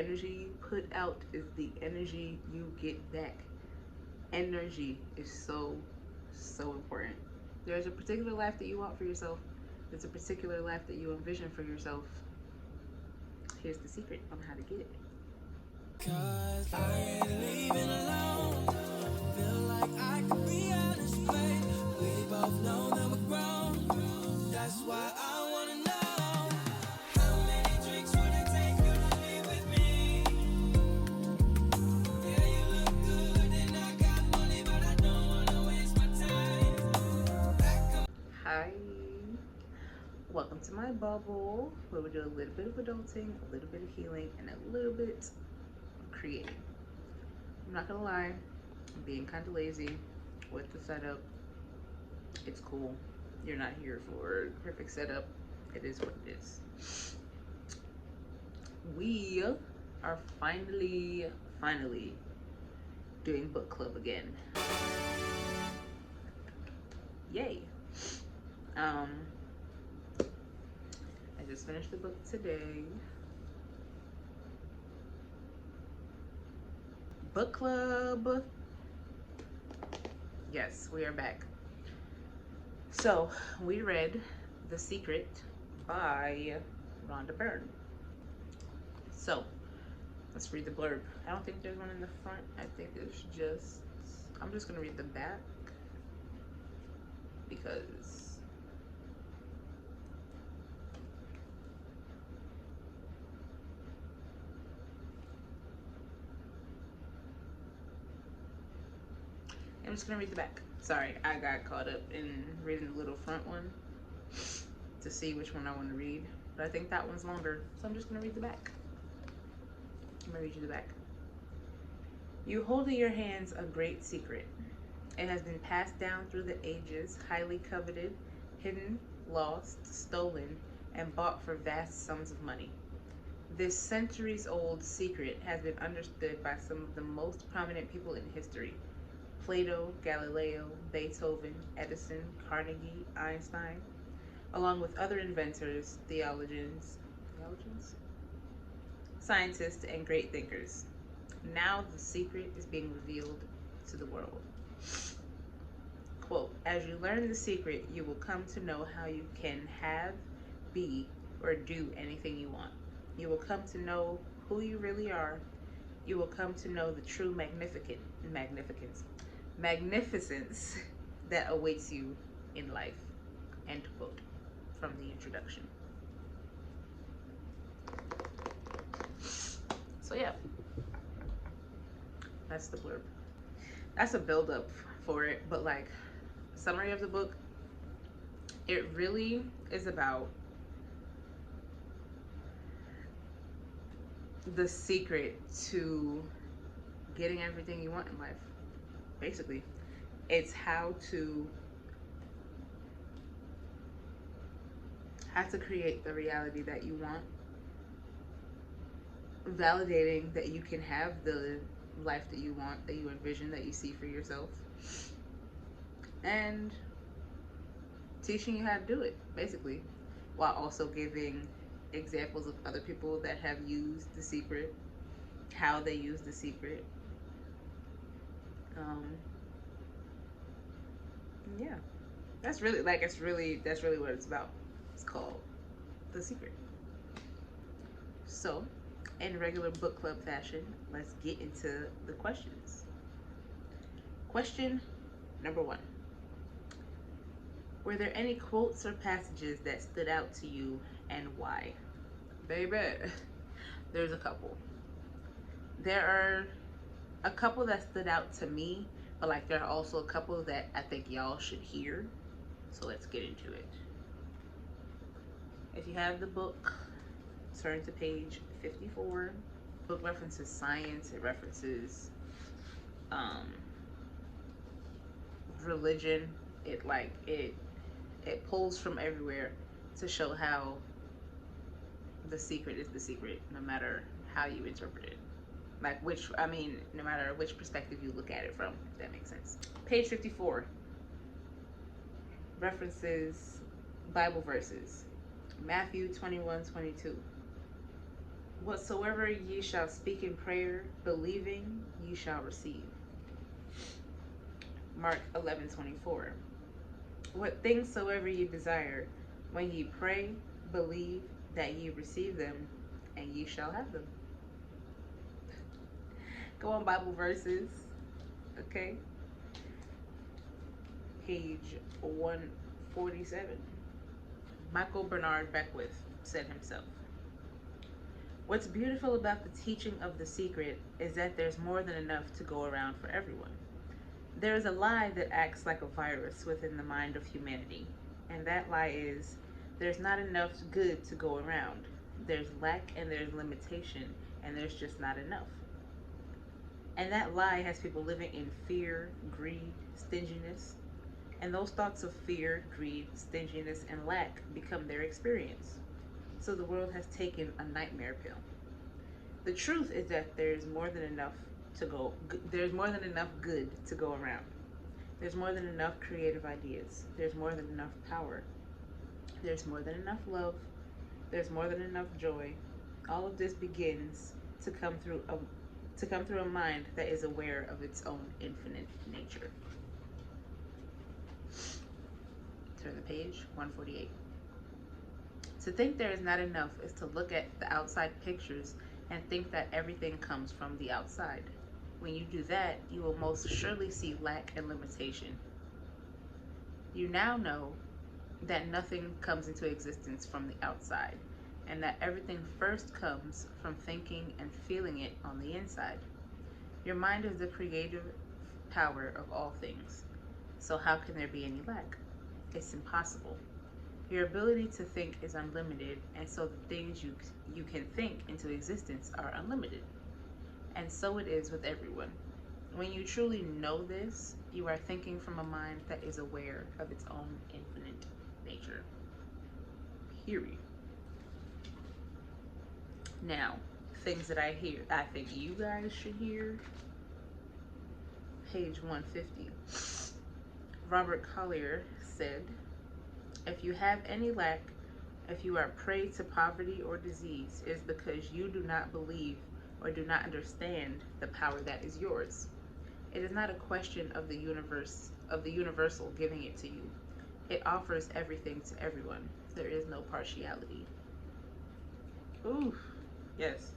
energy you put out is the energy you get back. Energy is so, so important. There's a particular life that you want for yourself. There's a particular life that you envision for yourself. Here's the secret on how to get it. Cause I ain't leaving alone. Feel like I could be honest, babe. We both know that we're grown. That's why I wanna know. How many drinks would it take you to leave with me? Yeah, you look good and I got money, but I don't wanna waste my time. Hi. Welcome to my bubble, where we do a little bit of adulting, a little bit of healing, and a little bit of creating. I'm not gonna lie, I'm being kind of lazy with the setup. It's cool. You're not here for perfect setup. It is what it is. We are finally doing book club again. Yay. I just finished the book today. Book club. Yes, we are back. So we read The Secret by Rhonda Byrne. So let's read the blurb. I don't think there's one in the front. I think there's just, I'm just gonna read the back because I'm just gonna read the back. Sorry, I got caught up in reading the little front one to see which one I want to read. But I think that one's longer, so I'm just gonna read the back. I'm gonna read you the back. You hold in your hands a great secret. It has been passed down through the ages, highly coveted, hidden, lost, stolen, and bought for vast sums of money. This centuries-old secret has been understood by some of the most prominent people in history. Plato, Galileo, Beethoven, Edison, Carnegie, Einstein, along with other inventors, theologians, scientists, and great thinkers. Now the secret is being revealed to the world. Quote, as you learn the secret, you will come to know how you can have, be, or do anything you want. You will come to know who you really are. You will come to know the true magnificence that awaits you in life. End quote from the introduction. So yeah, that's the blurb. That's a build up for it, but like, summary of the book, it really is about the secret to getting everything you want in life. Basically, it's how to create the reality that you want, validating that you can have the life that you want, that you envision, that you see for yourself, and teaching you how to do it, basically, while also giving examples of other people that have used the secret, how they use the secret. Yeah, that's really that's really what it's about. It's called The Secret. So, in regular book club fashion, let's get into the questions. Question number 1. Were there any quotes or passages that stood out to you, and why? Baby, there's a couple. There are a couple that stood out to me, but like there are also a couple that I think y'all should hear. So let's get into it. If you have the book, turn to page 54. The book references science, it references religion, it pulls from everywhere to show how the secret is the secret, no matter how you interpret it. Like no matter which perspective you look at it from, if that makes sense. Page 54 references Bible verses. Matthew 21:22. Whatsoever ye shall speak in prayer, believing, ye shall receive. Mark 11:24. What things soever ye desire, when ye pray, believe that ye receive them, and ye shall have them. Go on Bible verses, okay? Page 147. Michael Bernard Beckwith said himself, "What's beautiful about the teaching of the secret is that there's more than enough to go around for everyone. There is a lie that acts like a virus within the mind of humanity, and that lie is there's not enough good to go around. There's lack and there's limitation, and there's just not enough. And that lie has people living in fear, greed, stinginess, and those thoughts of fear, greed, stinginess, and lack become their experience. So the world has taken a nightmare pill. The truth is that there's more than enough there's more than enough good to go around. There's more than enough creative ideas. There's more than enough power. There's more than enough love. There's more than enough joy. All of this begins to come through a mind that is aware of its own infinite nature." Turn the page, 148. To think there is not enough is to look at the outside pictures and think that everything comes from the outside. When you do that, you will most surely see lack and limitation. You now know that nothing comes into existence from the outside, and that everything first comes from thinking and feeling it on the inside. Your mind is the creative power of all things. So how can there be any lack? It's impossible. Your ability to think is unlimited, and so the things you can think into existence are unlimited. And so it is with everyone. When you truly know this, you are thinking from a mind that is aware of its own infinite nature. Period. Now, things that I think you guys should hear. Page 150. Robert Collier said, "If you have any lack, if you are prey to poverty or disease, it is because you do not believe or do not understand the power that is yours. It is not a question of the universal giving it to you. It offers everything to everyone. There is no partiality." Ooh, yes.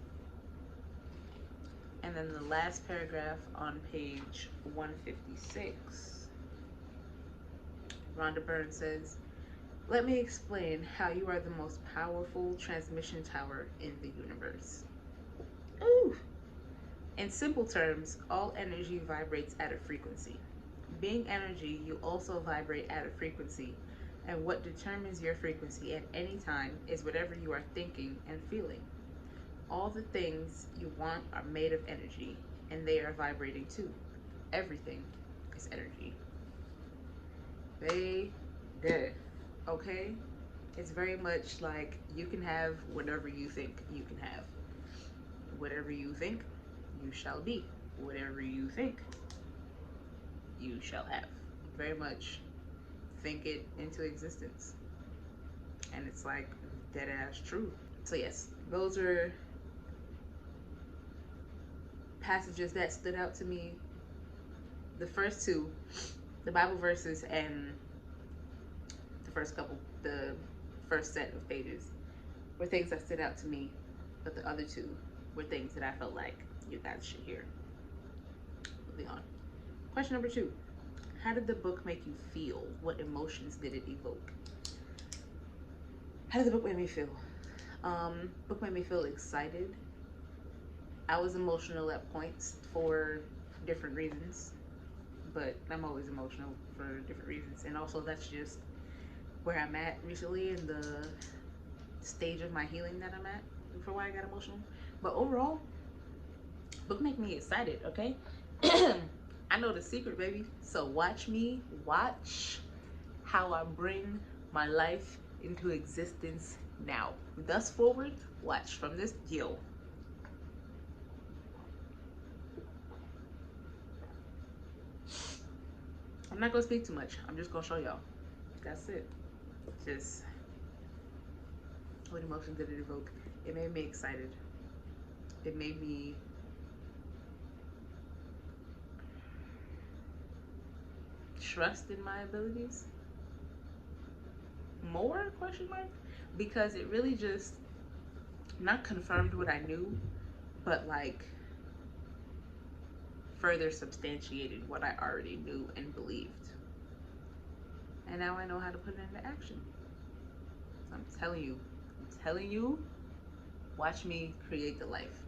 And then the last paragraph on page 156. Rhonda Byrne says, "Let me explain how you are the most powerful transmission tower in the universe." Ooh. In simple terms, all energy vibrates at a frequency. Being energy, you also vibrate at a frequency, and what determines your frequency at any time is whatever you are thinking and feeling. All the things you want are made of energy, and they are vibrating too. Everything is energy. Baby, okay? It's very much like you can have whatever you think you can have. Whatever you think, you shall be. Whatever you think, you shall have. Very much think it into existence. And it's like dead ass true. So yes, those are passages that stood out to me. The first two, the Bible verses and the first set of pages were things that stood out to me, but the other two were things that I felt like you guys should hear. Moving on. Question number 2. How did the book make you feel? What emotions did it evoke? How did the book make me feel? Book made me feel excited. I was emotional at points for different reasons, but I'm always emotional for different reasons. And also that's just where I'm at recently in the stage of my healing that I'm at for why I got emotional. But overall, book make me excited, okay? I know the secret, baby. So watch how I bring my life into existence now. Thus forward, watch from this deal. I'm not gonna speak too much. I'm just gonna show y'all. That's it. Just what emotion did it evoke? It made me excited. It made me trust in my abilities more, question mark, because it really just not confirmed what I knew, but like further substantiated what I already knew and believed. And now I know how to put it into action. So I'm telling you, watch me create the life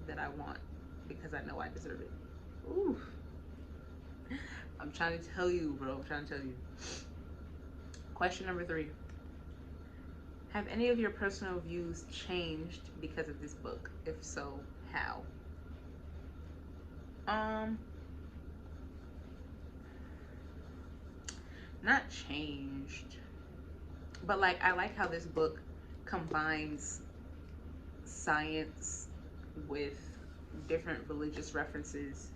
that I want because I know I deserve it. Ooh. I'm trying to tell you, bro. I'm trying to tell you. Question number 3. Have any of your personal views changed because of this book? If so, how? Not changed, but like I like how this book combines science with different religious references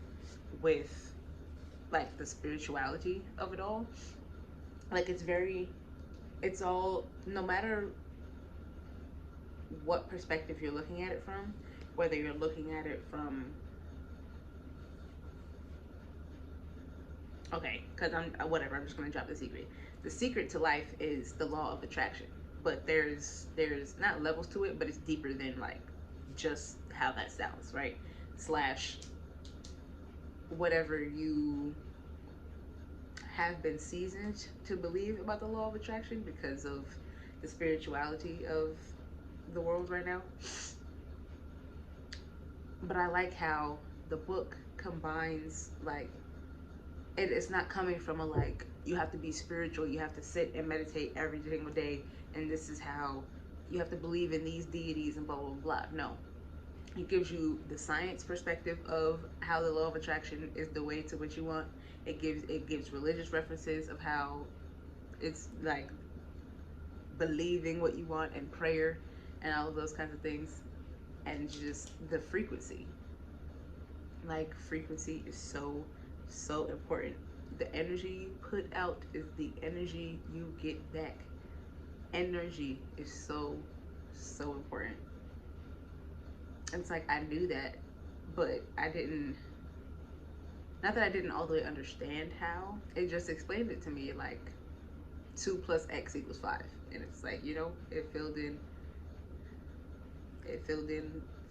with like the spirituality of it all. Like it's all, no matter what perspective you're looking at it from, whether you're looking at it from, okay, because I'm just gonna drop the secret. The secret to life is the law of attraction, but there's not levels to it, but it's deeper than like just how that sounds, right? Slash whatever you have been seasoned to believe about the law of attraction because of the spirituality of the world right now. But I like how the book combines like it's not coming from a like you have to be spiritual, you have to sit and meditate every single day, and this is how you have to believe in these deities and blah blah blah. No, it gives you the science perspective of how the law of attraction is the way to what you want. It gives religious references of how it's like believing what you want and prayer and all of those kinds of things, and just the frequency. Like frequency is so important. The energy you put out is the energy you get back. Energy is so important. It's like I knew that, but I didn't, not that I didn't all the way understand how. It just explained it to me like 2 + X = 5, and it's like, you know, it filled in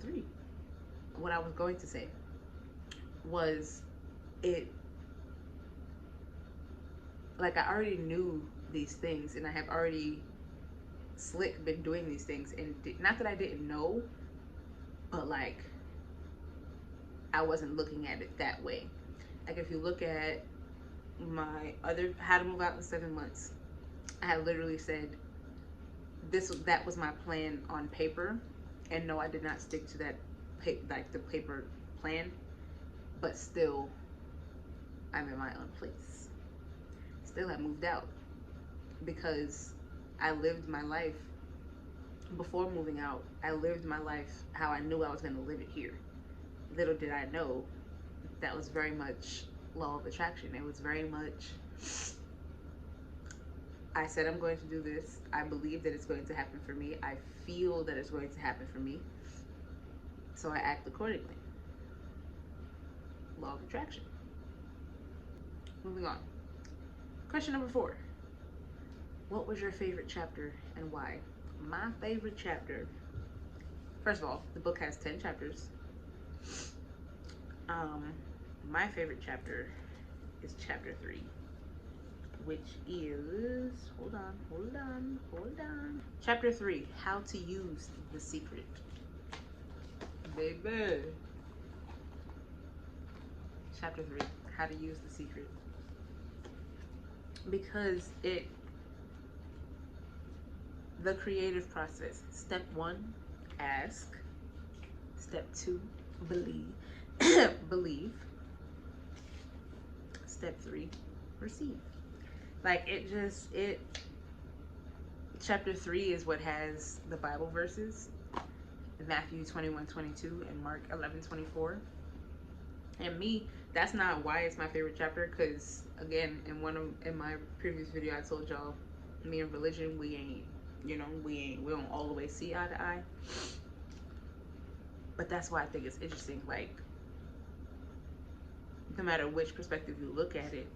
3. What I was going to say was it, like I already knew these things, and I have already been doing these things, and not that I didn't know, but like I wasn't looking at it that way. Like if you look at my other How to Move Out in 7 months, I had literally said that was my plan on paper, and no, I did not stick to that like the paper plan, but still I'm in my own place. Still I moved out because I lived my life before moving out. I lived my life how I knew I was going to live it here. Little did I know that was very much law of attraction. It was very much, I said I'm going to do this. I believe that it's going to happen for me. I feel that it's going to happen for me. So I act accordingly. Law of attraction. Moving on. Question number 4. What was your favorite chapter and why? My favorite chapter. First of all, the book has 10 chapters. My favorite chapter is chapter 3, which is, hold on. Chapter 3, how to use the secret. Baby. Chapter 3, how to use the secret. Because the creative process. Step 1, ask. Step 2, believe. Believe. Step 3, receive. Like chapter 3 is what has the Bible verses, Matthew 21:22 and Mark 11:24. And me, that's not why it's my favorite chapter, because again, in my previous video I told y'all, me and religion, we don't all the way see eye to eye. But that's why I think it's interesting. Like, no matter which perspective you look at it,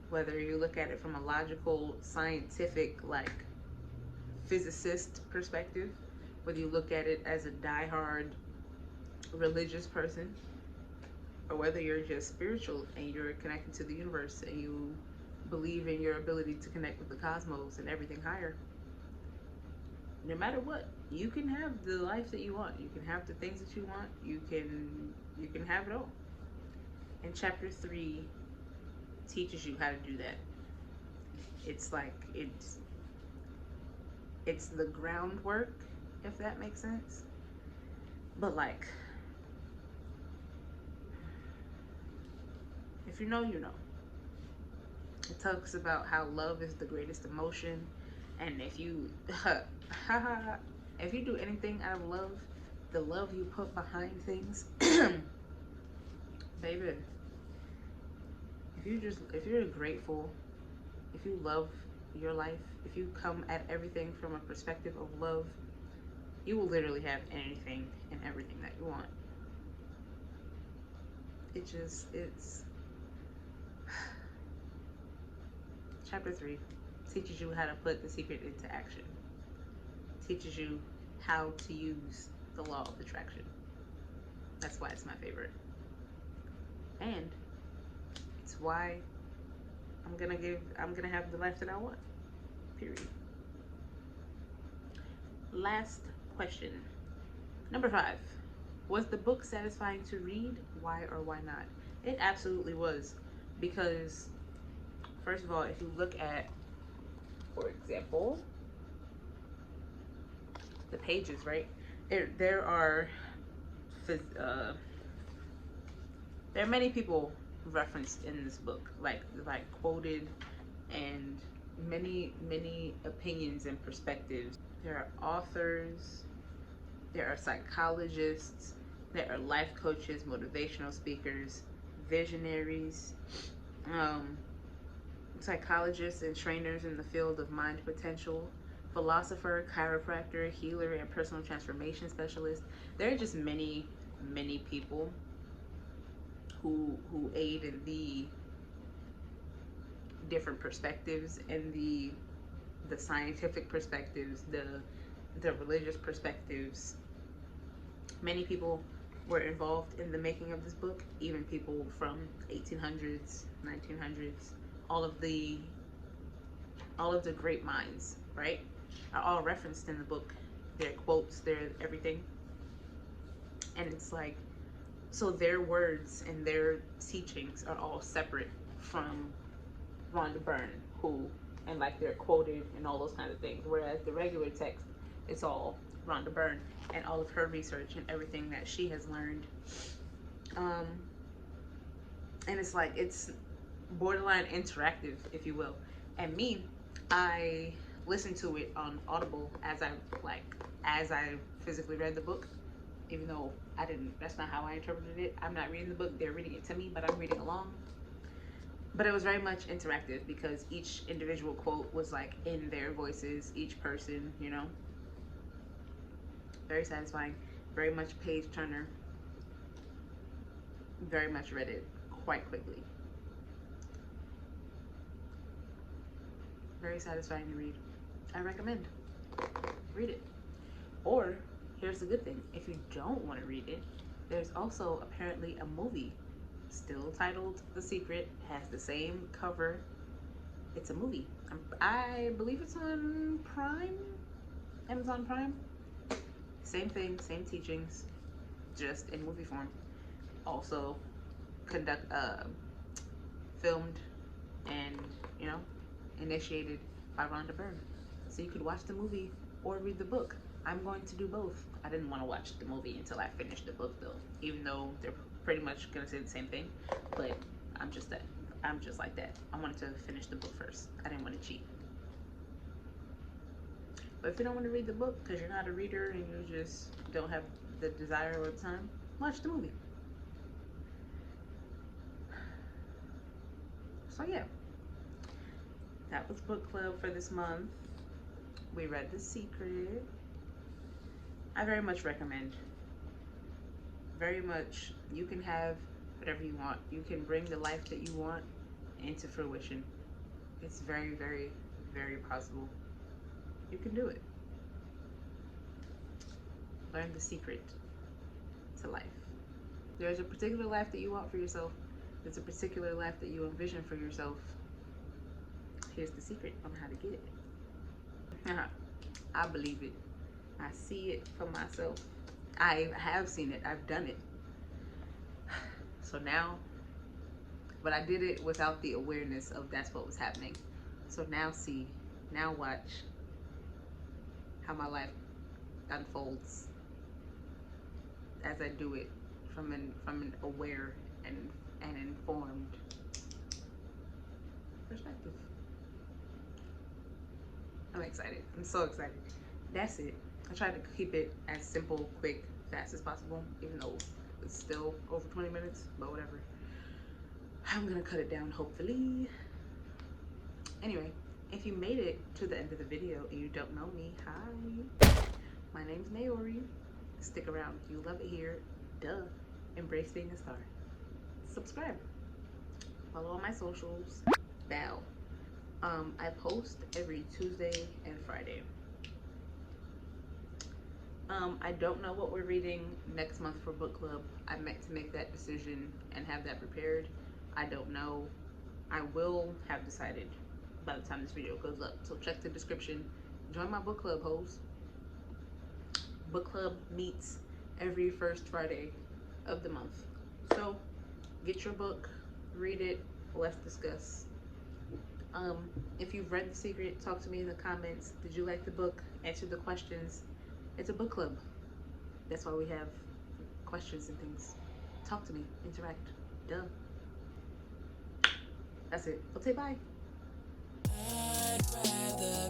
whether you look at it from a logical, scientific, like physicist perspective, whether you look at it as a diehard religious person, or whether you're just spiritual and you're connected to the universe and you believe in your ability to connect with the cosmos and everything higher, no matter what, you can have the life that you want. You can have the things that you want. You can have it all. And chapter 3 teaches you how to do that. It's like it's the groundwork, if that makes sense. But like, if you know, you know. It talks about how love is the greatest emotion, and if you if you do anything out of love, the love you put behind things, baby, if you're grateful, if you love your life, if you come at everything from a perspective of love, you will literally have anything and everything that you want. It's chapter 3 teaches you how to put the secret into action. Teaches you how to use the law of attraction. That's why it's my favorite. And it's why I'm gonna have the life that I want. Period. Last question. Number 5. Was the book satisfying to read? Why or why not? It absolutely was. Because, first of all, if you look at, for example, the pages, right? There are many people referenced in this book, like quoted, and many opinions and perspectives. There are authors, there are psychologists, there are life coaches, motivational speakers, visionaries, psychologists and trainers in the field of mind potential, philosopher, chiropractor, healer, and personal transformation specialist. There are just many people who aid in the different perspectives and the scientific perspectives, the religious perspectives. Many people were involved in the making of this book, even people from 1800s, 1900s, all of the great minds, right, are all referenced in the book. Their quotes, their everything. And it's like, so their words and their teachings are all separate from Rhonda Byrne, and like they're quoted and all those kinds of things. Whereas the regular text, it's all Rhonda Byrne and all of her research and everything that she has learned. And it's like, it's borderline interactive, if you will. And me, I listened to it on Audible as I physically read the book, even though that's not how I interpreted it. I'm not reading the book, they're reading it to me, but I'm reading along. But it was very much interactive because each individual quote was like in their voices, each person, you know. Very satisfying, very much page turner. Very much read it quite quickly. Very satisfying to read. I recommend. Read it. Or, here's the good thing. If you don't want to read it, there's also apparently a movie still titled The Secret, has the same cover. It's a movie. I believe it's on Prime, Amazon Prime. Same thing, same teachings, just in movie form. Also filmed and, you know, initiated by Rhonda Byrne. So you could watch the movie or read the book. I'm going to do both. I didn't want to watch the movie until I finished the book though, even though they're pretty much gonna say the same thing. But I'm just like that. I wanted to finish the book first. I didn't want to cheat. But if you don't want to read the book because you're not a reader and you just don't have the desire or the time, watch the movie. So yeah, that was book club for this month. We read The Secret. I very much recommend. very much, you can have whatever you want. You can bring the life that you want into fruition. It's very, very, very possible. You can do it. Learn the secret to life. There's a particular life that you want for yourself. There's a particular life that you envision for yourself. Here's the secret on how to get it. I believe it. I see it for myself. I have seen it. I've done it. So now, but I did it without the awareness of that's what was happening. So now see, now watch how my life unfolds as I do it from an aware and informed perspective. I'm excited. I'm so excited. That's it. I tried to keep it as simple, quick, fast as possible, even though it's still over 20 minutes, but whatever. I'm gonna cut it down, hopefully. Anyway, if you made it to the end of the video and you don't know me, hi. My name's Naori. Stick around. You love it here. Duh. Embrace being a star. Subscribe. Follow all my socials. Bow. I post every Tuesday and Friday. I don't know what we're reading next month for book club. I meant to make that decision and have that prepared. I don't know. I will have decided by the time this video goes up. So check the description. Join my book club, hoes. Book club meets every first Friday of the month. So get your book, read it, let's discuss. If you've read The Secret, talk to me in the comments. Did you like the book? Answer the questions. It's a book club. That's why we have questions and things. Talk to me, interact. Duh. That's it. I'll say bye. I'd rather